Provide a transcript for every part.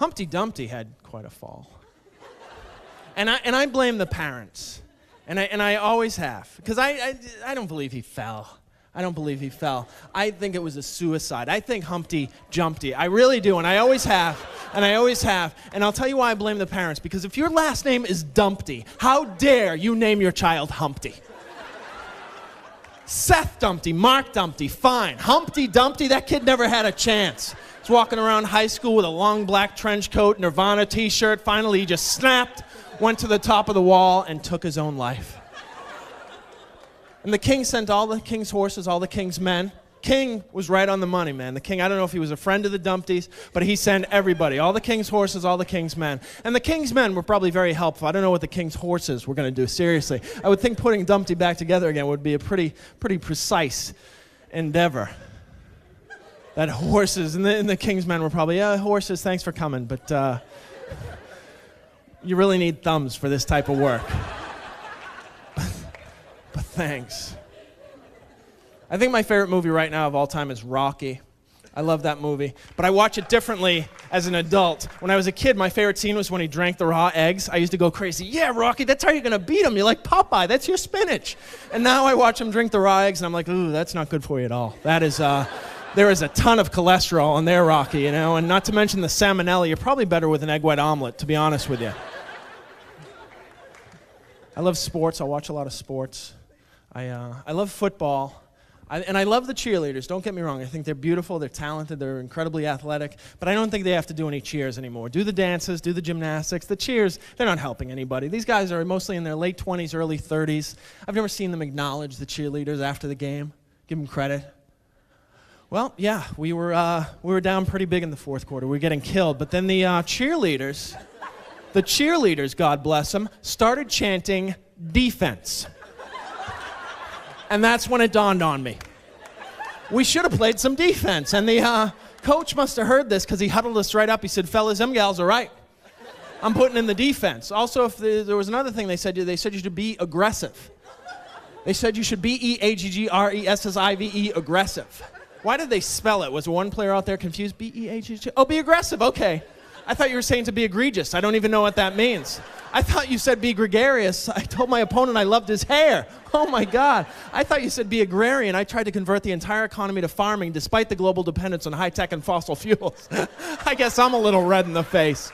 Humpty Dumpty had quite a fall. And I blame the parents. And I always have. Because I don't believe he fell. I don't believe he fell. I think it was a suicide. I think Humpty Jumpty. I really do, and I always have. And I always have. And I'll tell you why I blame the parents. Because if your last name is Dumpty, how dare you name your child Humpty? Seth Dumpty, Mark Dumpty, fine. Humpty Dumpty, that kid never had a chance. He's walking around high school with a long black trench coat, Nirvana t-shirt. Finally, he just snapped, went to the top of the wall, and took his own life. And the king sent all the king's horses, all the king's men. King was right on the money, man. The king, I don't know if he was a friend of the Dumpties, but he sent everybody, all the king's horses, all the king's men. And the king's men were probably very helpful. I don't know what the king's horses were going to do, seriously. I would think putting Dumpty back together again would be a pretty precise endeavor. That horses, and the king's men were probably, yeah, horses, thanks for coming, but you really need thumbs for this type of work. But thanks. I think my favorite movie right now of all time is Rocky. I love that movie. But I watch it differently as an adult. When I was a kid, my favorite scene was when he drank the raw eggs. I used to go crazy. Yeah, Rocky, that's how you're going to beat him. You're like Popeye. That's your spinach. And now I watch him drink the raw eggs, and I'm like, ooh, that's not good for you at all. That is, there is a ton of cholesterol in there, Rocky, you know. And not to mention the salmonella. You're probably better with an egg white omelet, to be honest with you. I love sports. I watch a lot of sports. I love football. And I love the cheerleaders, don't get me wrong. I think they're beautiful, they're talented, they're incredibly athletic, but I don't think they have to do any cheers anymore. Do the dances, do the gymnastics. The cheers, they're not helping anybody. These guys are mostly in their late 20s, early 30s. I've never seen them acknowledge the cheerleaders after the game, give them credit. Well, yeah, we were down pretty big in the fourth quarter. We were getting killed, but then the cheerleaders, God bless them, started chanting defense. And that's when it dawned on me. We should have played some defense. And the coach must have heard this because he huddled us right up. He said, fellas, them gals are right. I'm putting in the defense. Also, if there was another thing they said you should be aggressive. They said you should be B-E-A-G-G-R-E-S-S-I-V-E, aggressive. Why did they spell it? Was one player out there confused? B-E-A-G-G? Oh, be aggressive, okay. I thought you were saying to be egregious. I don't even know what that means. I thought you said be gregarious. I told my opponent I loved his hair. Oh my God. I thought you said be agrarian. I tried to convert the entire economy to farming despite the global dependence on high-tech and fossil fuels. I guess I'm a little red in the face.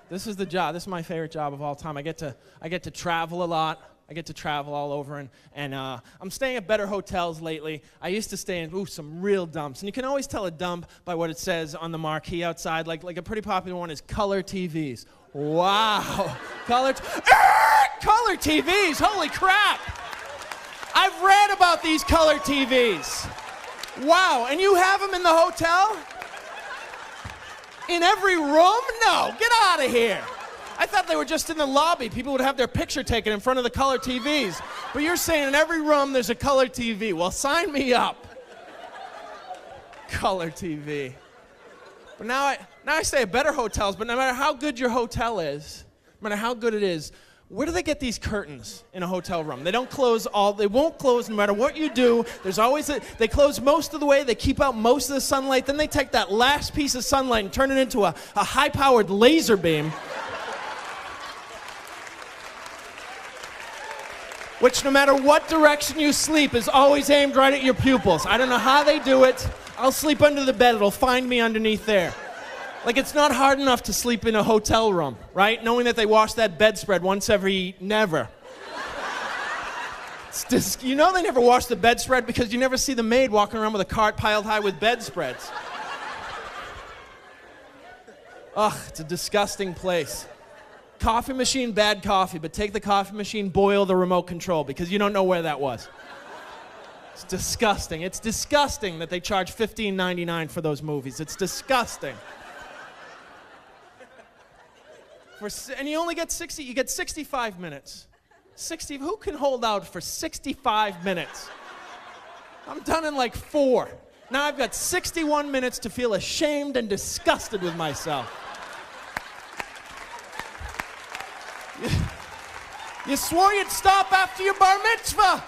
This is the job. This is my favorite job of all time. I get to travel a lot. I get to travel all over, and I'm staying at better hotels lately. I used to stay in some real dumps, and you can always tell a dump by what it says on the marquee outside. Like a pretty popular one is color TVs. Wow, color TVs. Holy crap! I've read about these color TVs. Wow, and you have them in the hotel? In every room? No, get out of here. I thought they were just in the lobby. People would have their picture taken in front of the color TVs. But you're saying in every room there's a color TV. Well, sign me up. Color TV. But now I stay at better hotels, but no matter how good your hotel is, no matter how good it is, where do they get these curtains in a hotel room? They won't close no matter what you do. There's always they close most of the way, they keep out most of the sunlight, then they take that last piece of sunlight and turn it into a high-powered laser beam. Which no matter what direction you sleep is always aimed right at your pupils. I don't know how they do it. I'll sleep under the bed. It'll find me underneath there. Like, it's not hard enough to sleep in a hotel room, right? Knowing that they wash that bedspread once every never. You know they never wash the bedspread because you never see the maid walking around with a cart piled high with bedspreads. Ugh, it's a disgusting place. Coffee machine, bad coffee, but take the coffee machine, boil the remote control because you don't know where that was. It's disgusting. It's disgusting that they charge $15.99 for those movies. It's disgusting. And you only get 65 minutes. 60, who can hold out for 65 minutes? I'm done in like 4. Now I've got 61 minutes to feel ashamed and disgusted with myself. You swore you'd stop after your bar mitzvah.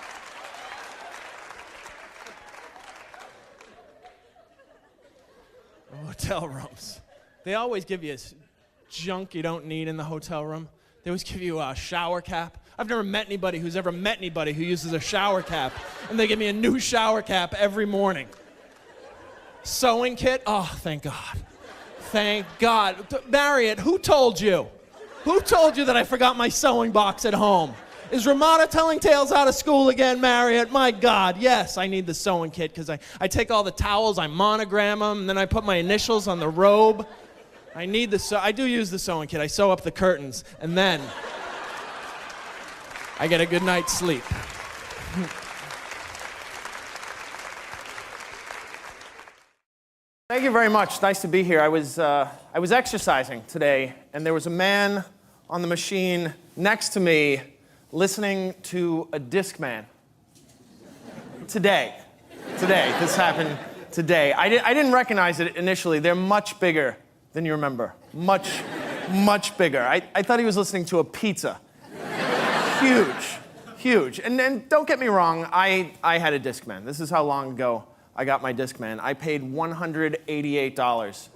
hotel rooms. They always give you junk you don't need in the hotel room. They always give you a shower cap. I've never met anybody who's ever met anybody who uses a shower cap, and they give me a new shower cap every morning. Sewing kit, oh, thank God. Thank God. Marriott, who told you? Who told you that I forgot my sewing box at home? Is Ramada telling tales out of school again, Marriott? My God, yes, I need the sewing kit because I take all the towels, I monogram them, and then I put my initials on the robe. I do use the sewing kit. I sew up the curtains, and then I get a good night's sleep. Thank you very much. Nice to be here. I was exercising today, and there was a man on the machine next to me listening to a Discman. Today. This happened today. I didn't recognize it initially. They're much bigger than you remember. Much bigger. I thought he was listening to a pizza. Huge. And don't get me wrong, I had a Discman. This is how long ago I got my Discman. I paid $188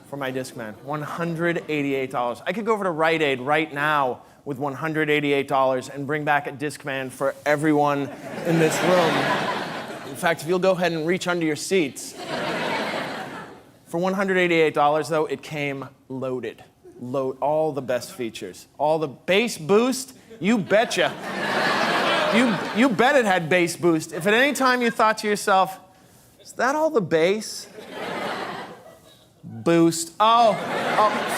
for my Discman. $188. I could go over to Rite Aid right now with $188 and bring back a Discman for everyone in this room. In fact, if you'll go ahead and reach under your seats. For $188, though, it came loaded. All the best features. All the bass boost, you betcha. You bet it had bass boost. If at any time you thought to yourself, is that all the bass? Boost. Oh,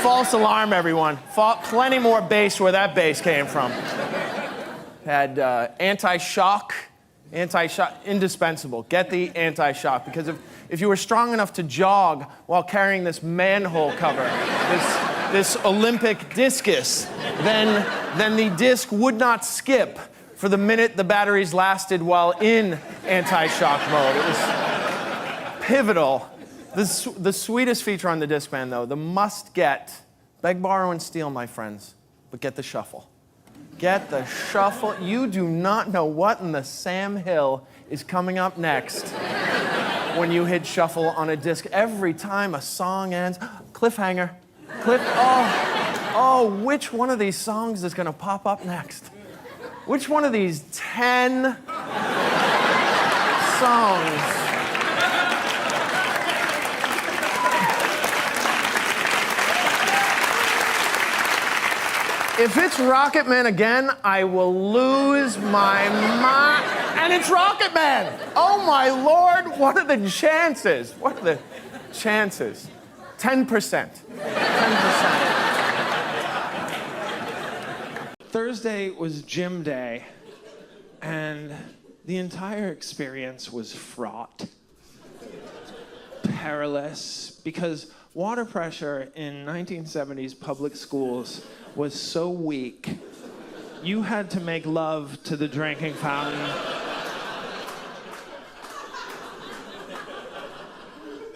false alarm, everyone. Plenty more bass where that bass came from. Had anti-shock, indispensable. Get the anti-shock, because if you were strong enough to jog while carrying this manhole cover, this Olympic discus, then the disc would not skip for the minute the batteries lasted while in anti-shock mode. It was pivotal. The sweetest feature on the Discman, though, the must-get, beg, borrow, and steal, my friends, but get the shuffle. Get the shuffle. You do not know what in the Sam Hill is coming up next when you hit shuffle on a disc. Every time a song ends, cliffhanger. Which one of these songs is going to pop up next? Which one of these 10 songs? If it's Rocket Man again, I will lose my mind. And it's Rocket Man! Oh my Lord, what are the chances? 10%. Thursday was gym day, and the entire experience was fraught, perilous, because water pressure in 1970s public schools was so weak, you had to make love to the drinking fountain.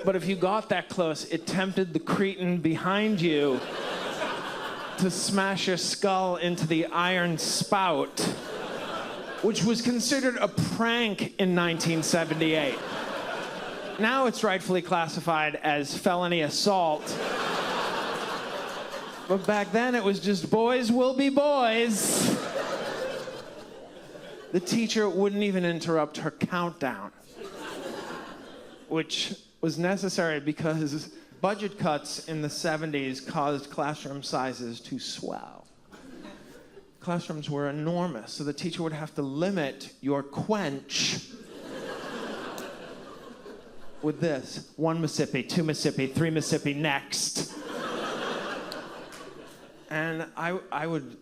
But if you got that close, it tempted the cretin behind you to smash your skull into the iron spout, which was considered a prank in 1978. Now it's rightfully classified as felony assault. But back then it was just boys will be boys. The teacher wouldn't even interrupt her countdown, which was necessary because budget cuts in the 70s caused classroom sizes to swell. Classrooms were enormous, so the teacher would have to limit your quench with this: 1 Mississippi, 2 Mississippi, 3 Mississippi, next. And I would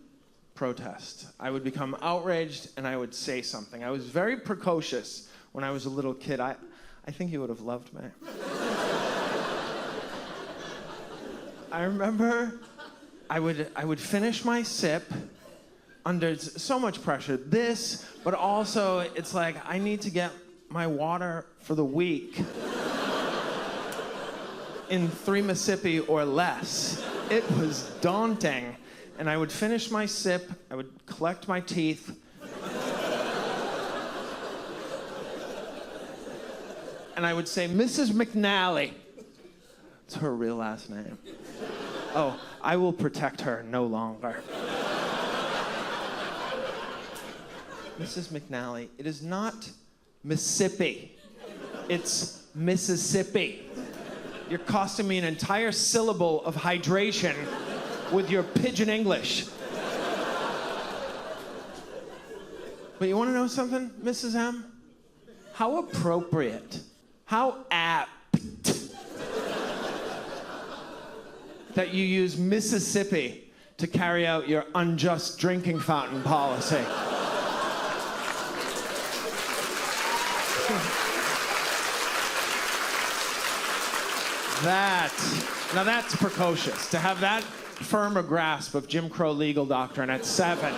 protest. I would become outraged, and I would say something. I was very precocious when I was a little kid. I think he would have loved me. I remember I would finish my sip under so much pressure. This, but also it's like I need to get my water for the week in 3 Mississippi or less. It was daunting. And I would finish my sip, I would collect my teeth, and I would say, Mrs. McNally, It's her real last name. Oh, I will protect her no longer. Mrs. McNally, it is not Mississippi. It's Mississippi. You're costing me an entire syllable of hydration with your pidgin English. But you want to know something, Mrs. M? How appropriate, how apt that you use Mississippi to carry out your unjust drinking fountain policy. Now that's precocious. To have that firm a grasp of Jim Crow legal doctrine at 7